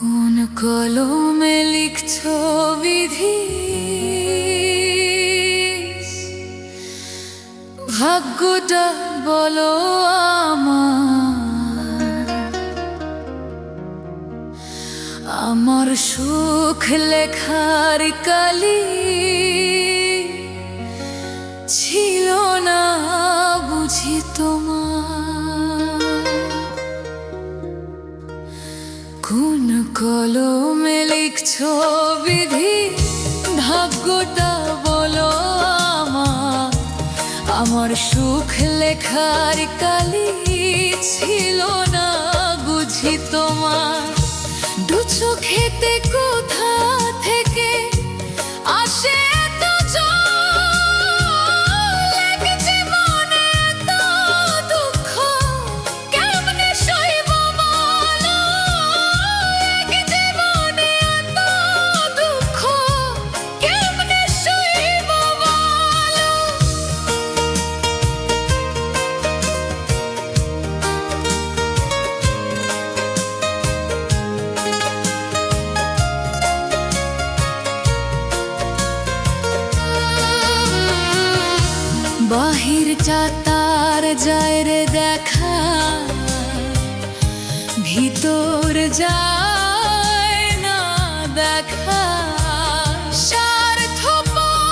কোন কলমে লিখছো বিধি, ভাগ্যটা বলো আমার সুখ লেখার কালি ছিল না বুঝি তোমার। কোন কলমে লিখছো বিধি, ভাগ্যটা বলো আমার সুখ লেখার কালি ছিল না বুঝি তোমার। দু চোখেতে কোথা থেকে আসে এত জল, এক জীবনে এত দুঃখ কেমনে সইব বলো, এক জীবনে এত দুঃখ কেমনে সইব বলো। বাহিরটা তার যায় রে দেখা, ভিতর যায় না দেখা। স্বার্থপরে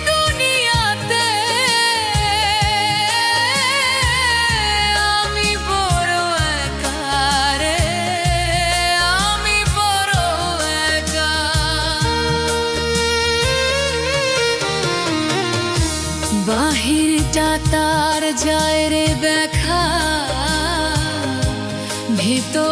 দুনিয়াতে আমি বড় একা রে, আমি বড় একা। বাহিরটা তার যায় রে দেখা, ভিতর